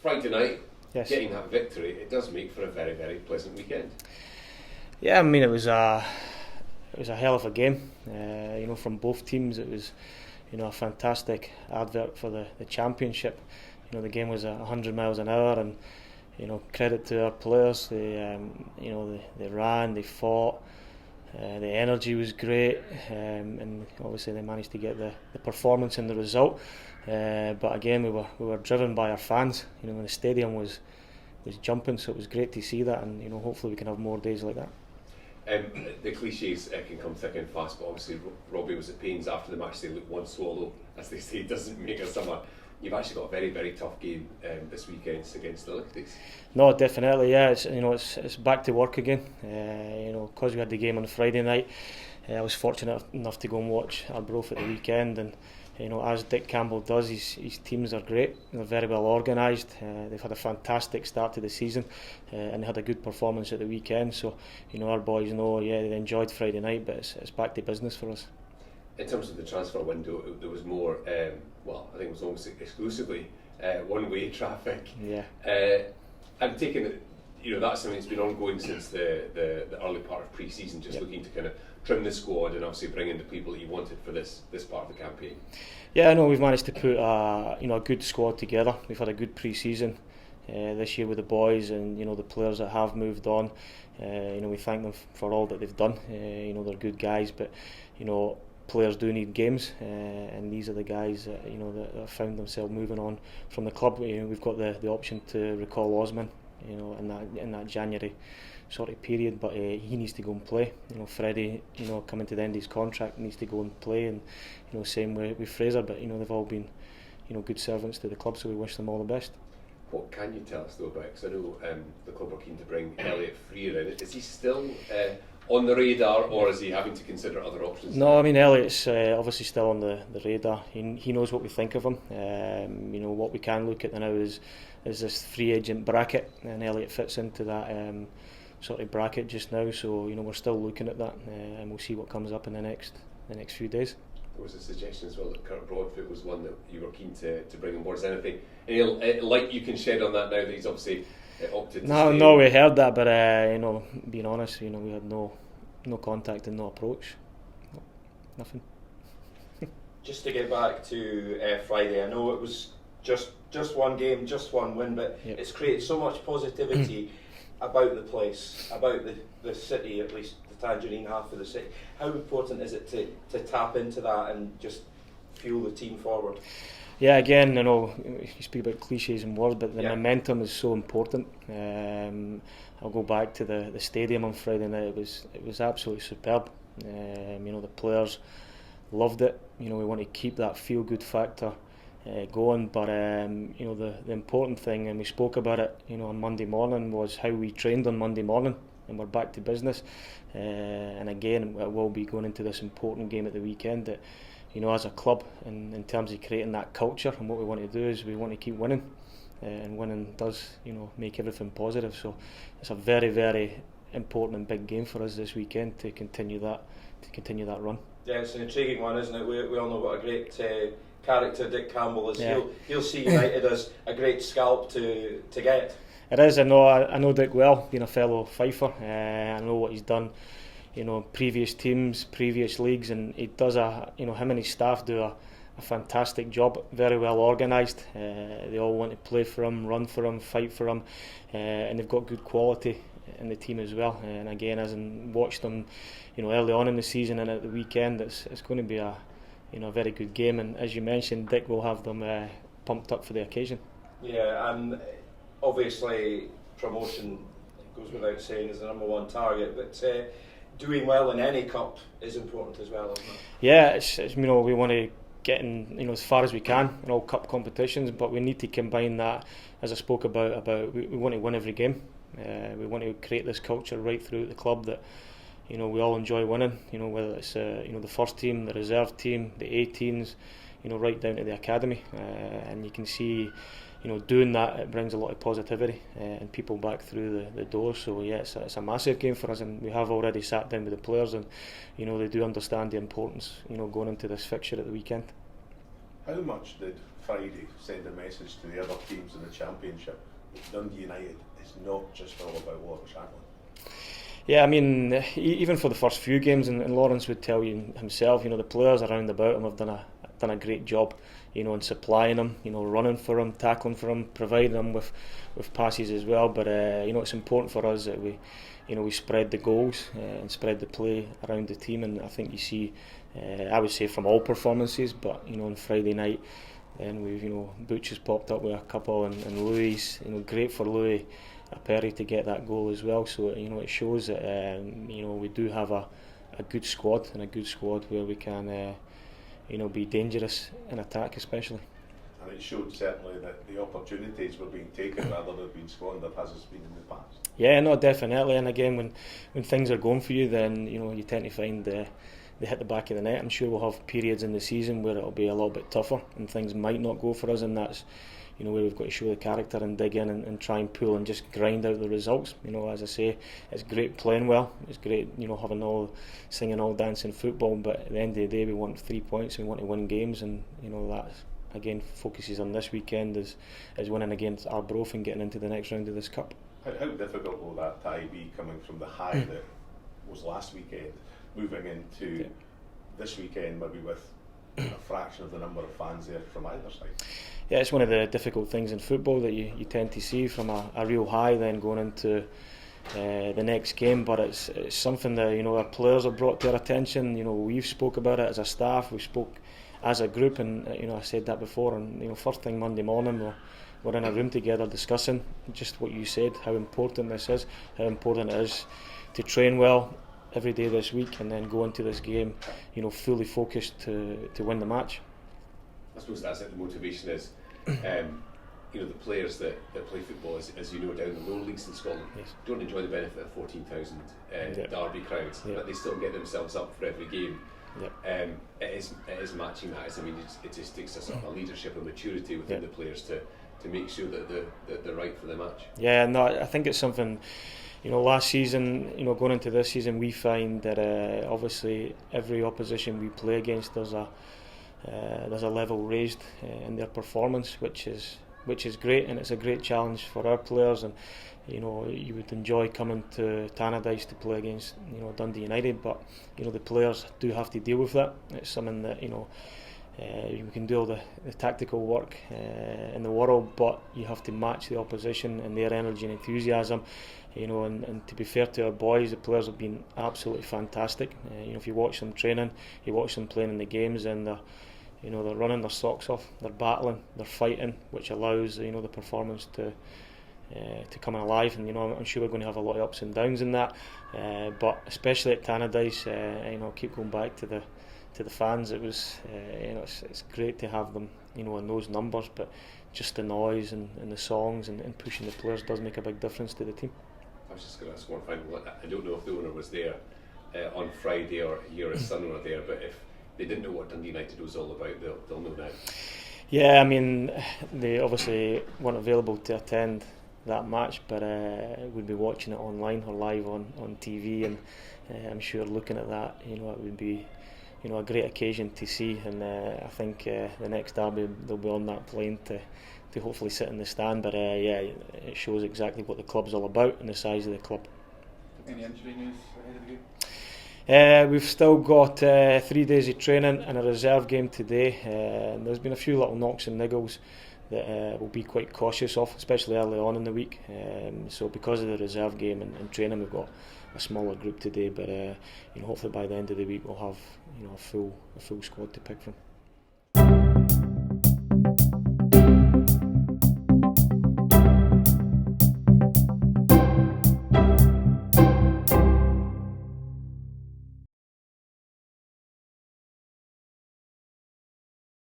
Friday night, Yes. getting that victory, it does make for a very, very pleasant weekend. Yeah, I mean it was a hell of a game. From both teams, it was a fantastic advert for the championship. The game was 100 miles an hour, and credit to our players. They ran, they fought. The energy was great, and obviously they managed to get the performance and the result. But again, we were driven by our fans. When the stadium was jumping, so it was great to see that, and hopefully we can have more days like that. The cliches can come thick and fast, but obviously Robbie was at pains after the match to say, look, one swallow, as they say, doesn't make a summer. You've actually got a very, very tough game this weekend against the Liberties. No, definitely, yeah. It's back to work again. Because we had the game on Friday night, I was fortunate enough to go and watch Arbroath at the weekend, and as Dick Campbell does, his teams are great. They're very well organised. They've had a fantastic start to the season, and they had a good performance at the weekend. So, our boys know, they enjoyed Friday night, but it's back to business for us. In terms of the transfer window, there was more, I think it was almost exclusively one-way traffic. Yeah. I'm taking it, that's something that's been ongoing since the early part of pre-season, just looking to kind of trim the squad and obviously bring in the people that you wanted for this part of the campaign. Yeah, I know we've managed to put a good squad together. We've had a good pre-season this year with the boys, and the players that have moved on. We thank them for all that they've done. They're good guys, but players do need games, and these are the guys that that have found themselves moving on from the club. We've got the option to recall Osman, in that January sort of period, but he needs to go and play. Freddie, coming to the end of his contract, needs to go and play, and same with Fraser. But they've all been good servants to the club, so we wish them all the best. What can you tell us though about? Because I know the club are keen to bring Elliot Freer in. Is he still on the radar, or is he having to consider other options? No, I mean Elliot's obviously still on the radar. He knows what we think of him. What we can look at now is this free agent bracket, and Elliot fits into that sort of bracket just now. So we're still looking at that, and we'll see what comes up in the next few days. There was a suggestion as well that Kurt Broadfoot was one that you were keen to bring on board. Is anything any light you can shed on that now that he's obviously opted to stay? No, we heard that, but being honest, we had no contact and no approach. No, nothing. Just to get back to Friday, I know it was just one game, just one win, but it's created so much positivity about the place, about the city, at least the Tangerine half of the city. How important is it to tap into that and just fuel the team forward? Yeah, again, you speak about cliches and words, but the momentum is so important. I'll go back to the stadium on Friday night. It was absolutely superb. The players loved it. We want to keep that feel-good factor going, but the important thing, and we spoke about it, on Monday morning, was how we trained on Monday morning, and we're back to business. And again, it will be going into this important game at the weekend that, as a club, in terms of creating that culture, and what we want to do is we want to keep winning, and winning does, make everything positive. So it's a very, very important and big game for us this weekend to continue that run. Yeah, it's an intriguing one, isn't it? We all know what a great character Dick Campbell is. Yeah. He'll see United as a great scalp to get. It is. I know Dick well, being a fellow Fifer. I know what he's done. Previous teams, previous leagues, and he does him and his staff do a fantastic job. Very well organised. They all want to play for him, run for him, fight for him, and they've got good quality in the team as well. And again, as I watched them, early on in the season and at the weekend, it's going to be a very good game. And as you mentioned, Dick will have them pumped up for the occasion. Yeah, and obviously promotion goes without saying is the number one target, but doing well in any cup is important as well, isn't it? Yeah, it's we want to get in as far as we can in all cup competitions, but we need to combine that, as I spoke about we want to win every game. We want to create this culture right through the club that we all enjoy winning. Whether it's the first team, the reserve team, the 18s, right down to the academy, and you can see. Doing that, it brings a lot of positivity and people back through the door. So yeah, it's a massive game for us, and we have already sat down with the players, and they do understand the importance going into this fixture at the weekend. How much did Friday send a message to the other teams in the Championship that Dundee United is not just all about Lawrence Shankland? Yeah, I mean, even for the first few games, and Lawrence would tell you himself, the players around about him have done a great job, in supplying him, running for him, tackling for him, providing him with passes as well. But it's important for us that we spread the goals and spread the play around the team. And I think you see, I would say from all performances, but on Friday night, then we've Butch has popped up with a couple, and Louis, great for Louis Perry to get that goal as well. So it shows that we do have a good squad, and a good squad where we can be dangerous in attack especially. And it showed certainly that the opportunities were being taken rather than being squandered, as it's been in the past. Yeah, no, definitely. And again, when things are going for you, then you tend to find they hit the back of the net. I'm sure we'll have periods in the season where it'll be a little bit tougher and things might not go for us, and that's where we've got to show the character and dig in and try and pull and just grind out the results. As I say, it's great playing well, it's great having all singing, all dancing football, but at the end of the day we want 3 points and we want to win games, and that again focuses on this weekend as winning against Arbroath and getting into the next round of this cup. How difficult will that tie be, coming from the high that was last weekend, moving into this weekend maybe with a fraction of the number of fans there from either side? Yeah, it's one of the difficult things in football that you tend to see, from a real high then going into the next game. But it's something that our players have brought to our attention. We've spoke about it as a staff, we spoke as a group, and I said that before. And first thing Monday morning, we're in a room together discussing just what you said, how important this is, how important it is to train well every day this week, and then go into this game, fully focused to win the match. I suppose that's it. The motivation is, the players that play football, as you know, down the lower leagues in Scotland, don't enjoy the benefit of 14,000 derby crowds, but they still get themselves up for every game. It is matching that. It just takes a sort of a leadership and maturity within the players to make sure that they're right for the match. Yeah, no, I think it's something. Last season, going into this season, we find that obviously every opposition we play against, there's a level raised in their performance, which is great, and it's a great challenge for our players. And you would enjoy coming to Tannadice to play against Dundee United, but the players do have to deal with that. It's something that you can do all the tactical work in the world, but you have to match the opposition and their energy and enthusiasm. And to be fair to our boys, the players have been absolutely fantastic. If you watch them training, you watch them playing in the games, and they're running their socks off, they're battling, they're fighting, which allows the performance to come alive. And I'm sure we're going to have a lot of ups and downs in that, but especially at Tannadice, keep going back to the fans. It was it's great to have them in those numbers, but just the noise and the songs and pushing the players does make a big difference to the team. I was just going to ask one final. I don't know if the owner was there on Friday or he or his son were there, but if they didn't know what Dundee United was all about, they'll know now. Yeah, I mean, they obviously weren't available to attend that match, but we'd be watching it online or live on TV, and I'm sure looking at that, it would be a great occasion to see. And I think the next derby they'll be on that plane to hopefully sit in the stand. But it shows exactly what the club's all about and the size of the club. Any injury news ahead of the game? We've still got 3 days of training and a reserve game today. There's been a few little knocks and niggles that we'll be quite cautious of, especially early on in the week. So because of the reserve game and training, we've got a smaller group today. But hopefully by the end of the week we'll have a full squad to pick from.